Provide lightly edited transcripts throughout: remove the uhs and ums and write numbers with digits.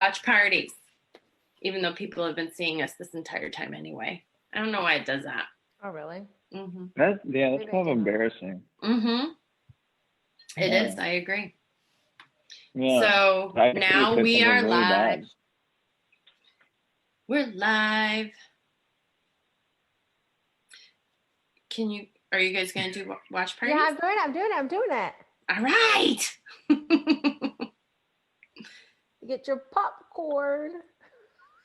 Watch parties, even though people have been seeing us this entire time anyway. I don't know why it does that. Oh, really? Mm-hmm. That's kind of embarrassing. Mm-hmm. It Yeah. is. I agree. Yeah. So now we are live. We're live. Are you guys going to do watch parties? Yeah, I'm doing it. All right. Get your popcorn.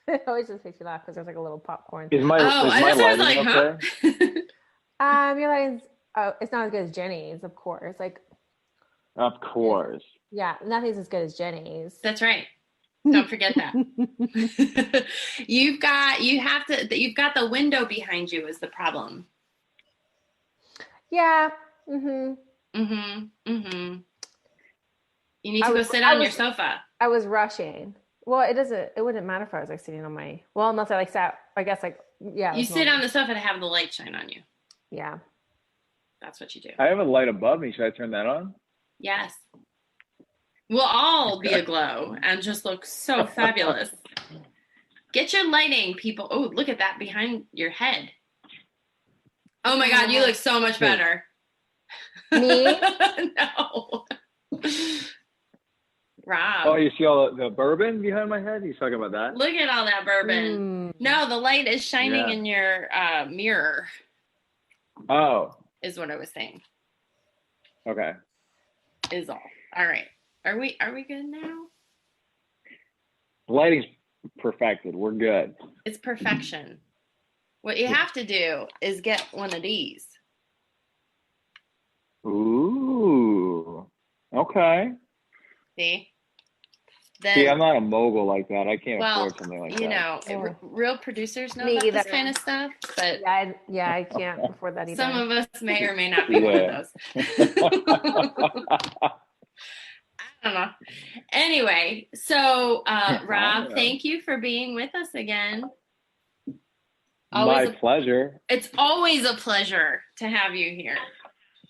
It always just makes me laugh because there's like a little popcorn. Is my lighting okay? Your lighting's, it's not as good as Jenny's, of course. Of course. Yeah, nothing's as good as Jenny's. That's right. Don't forget that. You've got the window behind you is the problem. Yeah. You need to go sit on your sofa. I was rushing. Well, it wouldn't matter if I was like sitting on my, well, unless I sat, I guess yeah. You sit on the sofa to have the light shine on you. Yeah. That's what you do. I have a light above me. Should I turn that on? Yes. We'll all be aglow and just look so fabulous. Get your lighting, people. Oh, look at that behind your head. Oh my God, you look so much better. Me? No. Rob. Oh, you see all the bourbon behind my head? He's talking about that? Look at all that bourbon. No, the light is shining in your mirror. Oh. Is what I was saying. Okay. Is all. All right. Are we good now? The lighting's perfected. We're good. It's perfection. What you have to do is get one of these. Ooh. Okay. See? See, I'm not a mogul like that. I can't afford something like that. You know, real producers know about this kind of stuff, but I can't afford that either. Some of us may or may not be one of those. I don't know. Anyway, so Rob, thank you for being with us again. My pleasure. It's always a pleasure to have you here.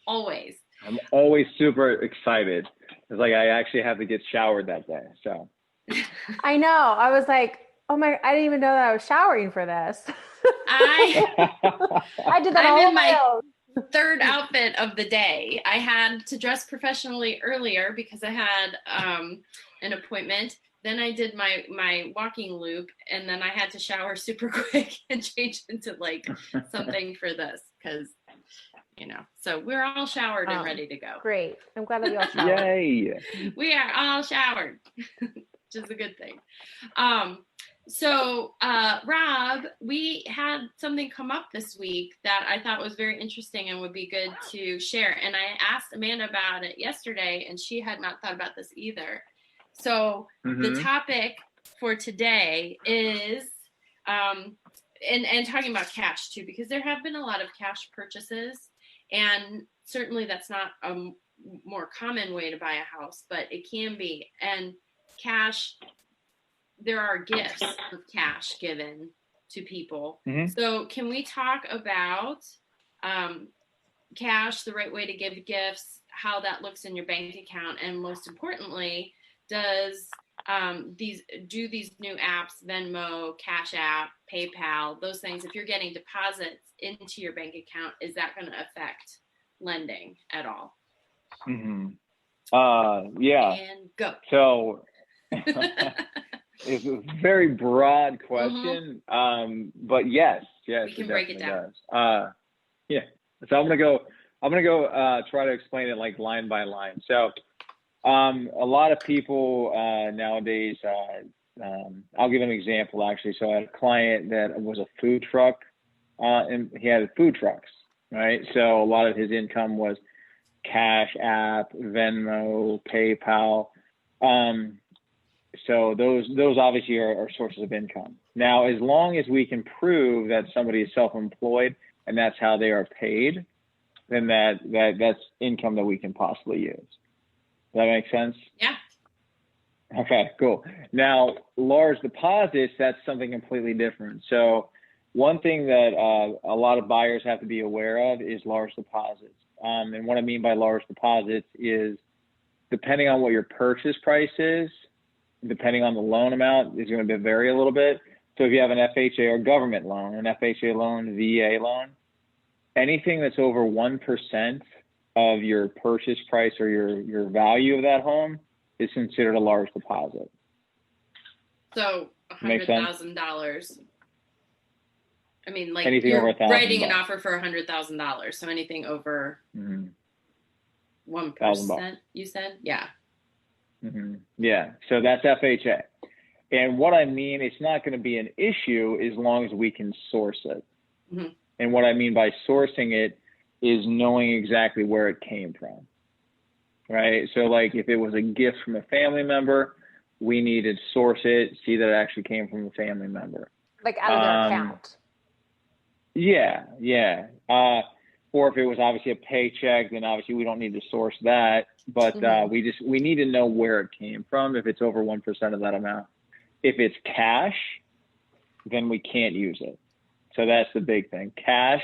Always. I'm always super excited. It's like I actually have to get showered that day. So I know. I was like, oh my, I didn't even know that I was showering for this. I did that all on my own. Third outfit of the day. I had to dress professionally earlier because I had an appointment. Then I did my walking loop, and then I had to shower super quick and change into like something for this because, you know, so we're all showered and ready to go. Great. I'm glad that we all showered. Yay. We are all showered, which is a good thing. So Rob, we had something come up this week that I thought was very interesting and would be good to share. And I asked Amanda about it yesterday, and she had not thought about this either. So the topic for today is, and talking about cash too, because there have been a lot of cash purchases, and certainly that's not a more common way to buy a house, but it can be. And cash, there are gifts of cash given to people. So can we talk about cash, the right way to give gifts, how that looks in your bank account, and most importantly, does these new apps, Venmo, Cashapp, PayPal, those things, if you're getting deposits into your bank account, is that going to affect lending at all? Yeah. And go. So it's a very broad question, but yes, we can break it down. Yeah. So I'm gonna go try to explain it like line by line. So a lot of people nowadays, I'll give an example actually. So I had a client that was a food truck, and he had food trucks, right? So a lot of his income was Cashapp, Venmo, PayPal. So those obviously are sources of income. Now, as long as we can prove that somebody is self-employed and that's how they are paid, then that's income that we can possibly use. Does that make sense? Yeah. Okay, cool. Now, large deposits, that's something completely different. So one thing that a lot of buyers have to be aware of is large deposits. And what I mean by large deposits is depending on what your purchase price is, depending on the loan amount, is going to vary a little bit. So if you have an FHA or government loan, an FHA loan, VA loan, anything that's over 1% of your purchase price or your value of that home is considered a large deposit. So $100,000. I mean, like anything you're over $1,000. writing an offer for $100,000. So anything over 1%, you said? Yeah. Yeah. So that's FHA. And what I mean, it's not going to be an issue as long as we can source it. And what I mean by sourcing it is knowing exactly where it came from, right? So like if it was a gift from a family member, we need to source it, see that it actually came from a family member. Like out of their account. Yeah. Or if it was obviously a paycheck, then obviously we don't need to source that. But we need to know where it came from if it's over 1% of that amount. If it's cash, then we can't use it. So that's the big thing. Cash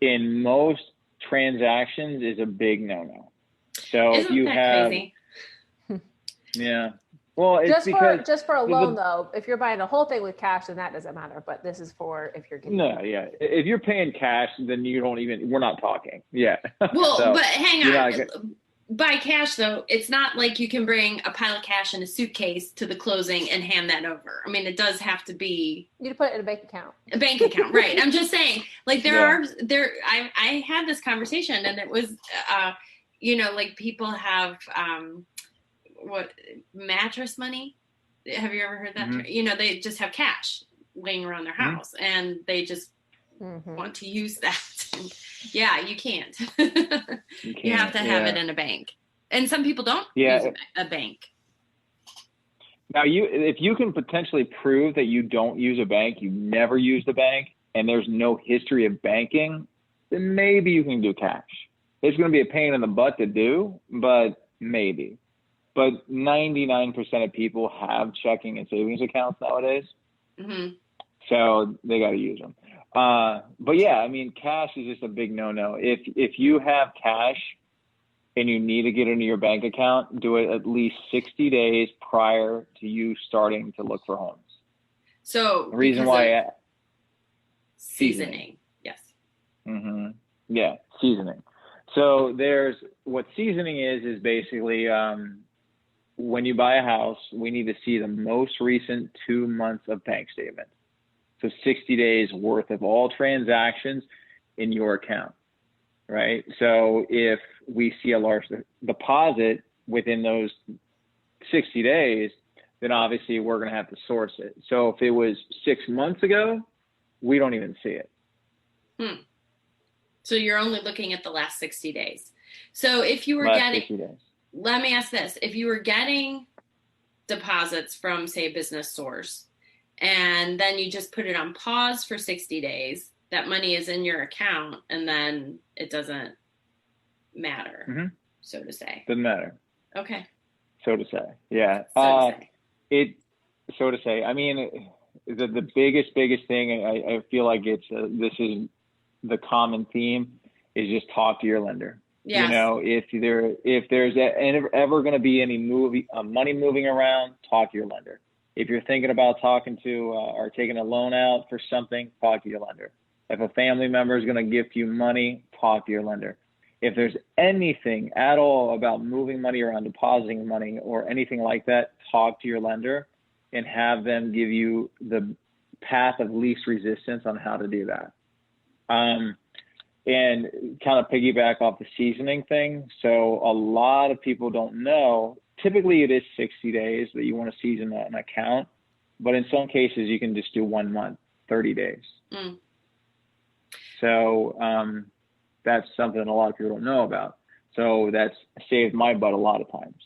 in most transactions is a big no-no. So Isn't if you that have, crazy? Yeah. Well, it's just for a loan though, if you're buying the whole thing with cash, then that doesn't matter. But this is for if you're getting if you're paying cash, then we're not talking. Yeah. Well, So, but hang on. By cash though, it's not like you can bring a pile of cash in a suitcase to the closing and hand that over. I mean, it does have to be. You need to put it in a bank account. A bank account, right? I'm just saying, like I had this conversation, and it was, like people have mattress money. Have you ever heard that? They just have cash laying around their house, and they just want to use that. Yeah, you can't. You have to have it in a bank, and some people don't use a bank. Now, if you can potentially prove that you don't use a bank, you never used a bank, and there's no history of banking, then maybe you can do cash. It's going to be a pain in the butt to do, but maybe. But 99% of people have checking and savings accounts nowadays, so they got to use them. But yeah, I mean, cash is just a big no-no. If you have cash and you need to get into your bank account, do it at least 60 days prior to you starting to look for homes. So the reason why seasoning. Yes. Yeah, seasoning. So what seasoning is basically when you buy a house, we need to see the most recent 2 months of bank statement. So 60 days worth of all transactions in your account, right? So if we see a large deposit within those 60 days, then obviously we're going to have to source it. So if it was 6 months ago, we don't even see it. So you're only looking at the last 60 days. So if you were let me ask this, if you were getting deposits from, say, a business source, and then you just put it on pause for 60 days, that money is in your account, and then it doesn't matter, so to say. Doesn't matter. Okay. So to say, yeah. So to say. I mean, the biggest thing, I feel like this is the common theme, is just talk to your lender. Yes. If there's ever going to be any money moving around, talk to your lender. If you're thinking about talking to or taking a loan out for something, talk to your lender. If a family member is going to gift you money, talk to your lender. If there's anything at all about moving money around, depositing money, or anything like that, talk to your lender and have them give you the path of least resistance on how to do that. And kind of piggyback off the seasoning thing. So a lot of people don't know, typically it is 60 days that you want to season an account, but in some cases you can just do 1 month, 30 days. So that's something a lot of people don't know about. So that's saved my butt a lot of times.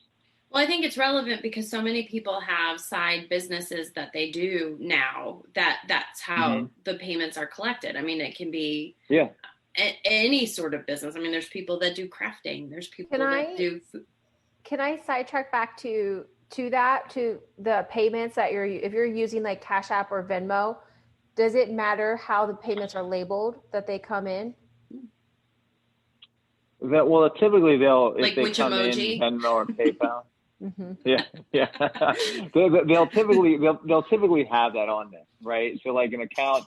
Well, I think it's relevant because so many people have side businesses that they do now that's how the payments are collected. I mean, it can be any sort of business. I mean, there's people that do crafting. There's people that do food. Can I sidetrack back to the payments that if you're using like Cashapp or Venmo, does it matter how the payments are labeled that they come in? Typically if they which come emoji? in Venmo or PayPal. Yeah, yeah. They'll typically have that on them, right? So like an account,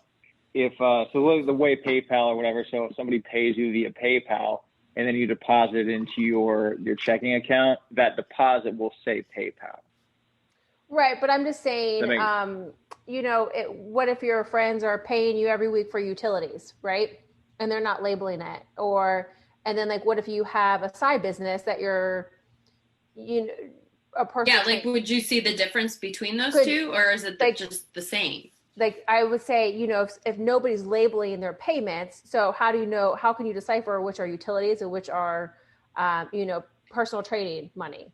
if so the way PayPal or whatever, so if somebody pays you via PayPal and then you deposit it into your checking account, that deposit will say PayPal. Right, but I'm just saying, That what if your friends are paying you every week for utilities, right? And they're not labeling it, and then like, what if you have a side business that you're, a personal like, would you see the difference between those two, or is it just the same? Like I would say, if nobody's labeling their payments, so how can you decipher which are utilities and which are, personal trading money?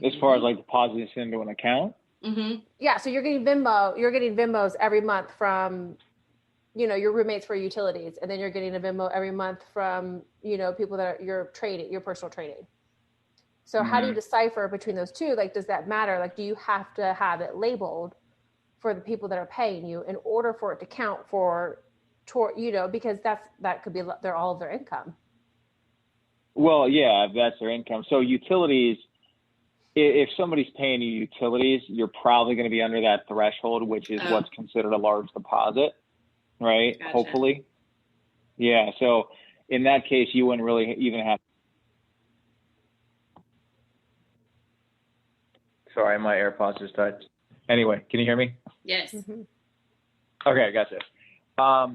As far as like depositing into an account? Mm-hmm. Yeah, so you're getting Venmos every month from, your roommates for utilities, and then you're getting a Venmo every month from, people that you're trading, your personal trading. So how do you decipher between those two? Like, does that matter? Like, do you have to have it labeled for the people that are paying you in order for it to count for, because that could be all of their income. Well, yeah, that's their income. So utilities, if somebody's paying you utilities, you're probably going to be under that threshold, which is what's considered a large deposit, right? Gotcha. Hopefully. Yeah. So in that case, you wouldn't really even have. Sorry, my AirPods just died. Anyway, can you hear me? Yes. Mm-hmm. Okay, gotcha.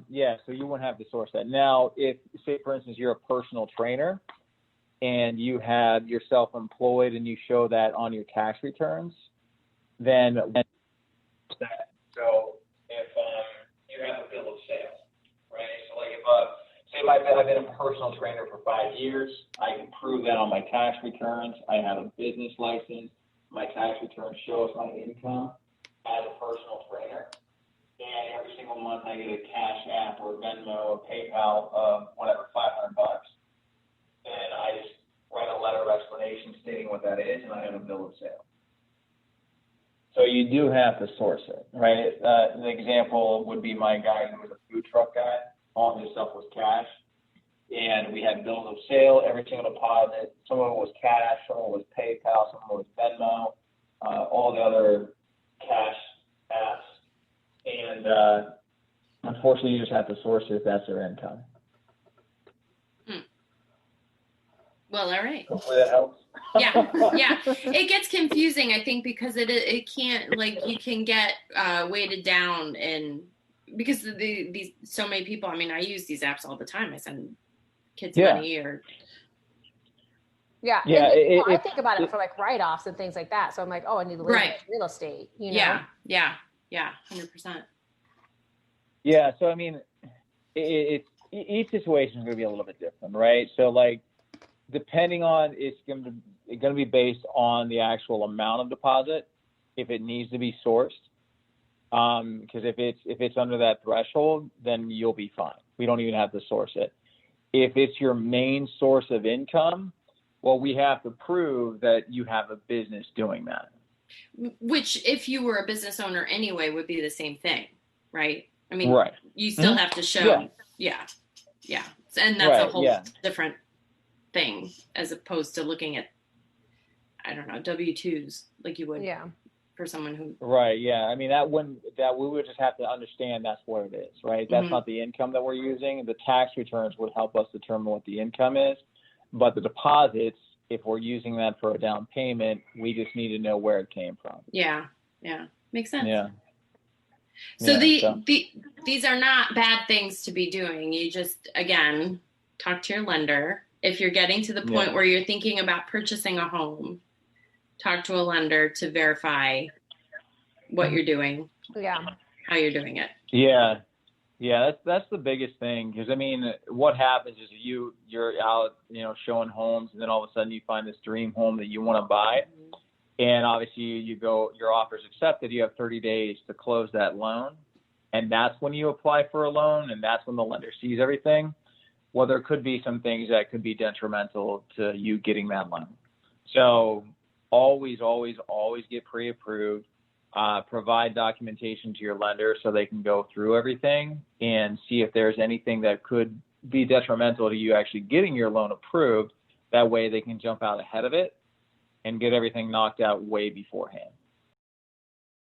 Yeah, so you wouldn't have to source that. Now, if, say, for instance, you're a personal trainer and you're self-employed and you show that on your tax returns, then so if you have a bill of sale, right? So like say I've been a personal trainer for 5 years, I can prove that on my tax returns. I have a business license. My tax return shows my income as a personal trainer. And every single month I get a Cashapp or Venmo or PayPal of whatever, $500. And I just write a letter of explanation stating what that is, and I have a bill of sale. So you do have to source it, right? An example would be my guy who was a food truck guy. All his stuff was cash. And we had bills of sale, every single deposit. Some of it was cash, some of it was PayPal, some of it was Venmo, all the other cash apps. And unfortunately, you just have to source it if that's their income. Well, all right. Hopefully that helps. Yeah. It gets confusing, I think, because it can't, like, you can get weighted down, and because these so many people. I mean, I use these apps all the time. I send kids money or. Yeah. I think about it for like write-offs and things like that. So I'm like, oh, I need to live real estate. Yeah. 100%. Yeah. So I mean, each situation is going to be a little bit different, right? So like, depending on, it's going to be based on the actual amount of deposit, if it needs to be sourced. Because if it's under that threshold, then you'll be fine. We don't even have to source it. If it's your main source of income, well, we have to prove that you have a business doing that. Which, if you were a business owner anyway, would be the same thing, right? I mean, right. You still have to show, yeah. And that's a whole different thing, as opposed to looking at, I don't know, W-2s like you would for someone who. Right. Yeah. I mean, we would just have to understand that's what it is, right? That's not the income that we're using. The tax returns would help us determine what the income is, but the deposits, if we're using that for a down payment, we just need to know where it came from. Yeah. Makes sense. Yeah. So these are not bad things to be doing. You just, again, talk to your lender. If you're getting to the point where you're thinking about purchasing a home, talk to a lender to verify what you're doing. Yeah. How you're doing it. Yeah. That's the biggest thing. Because I mean, what happens is you're out, showing homes, and then all of a sudden you find this dream home that you want to buy. And obviously your offer is accepted. You have 30 days to close that loan. And that's when you apply for a loan, and that's when the lender sees everything. Well, there could be some things that could be detrimental to you getting that loan. So always get pre-approved. Provide documentation to your lender so they can go through everything and see if there's anything that could be detrimental to you actually getting your loan approved. That way they can jump out ahead of it and get everything knocked out way beforehand.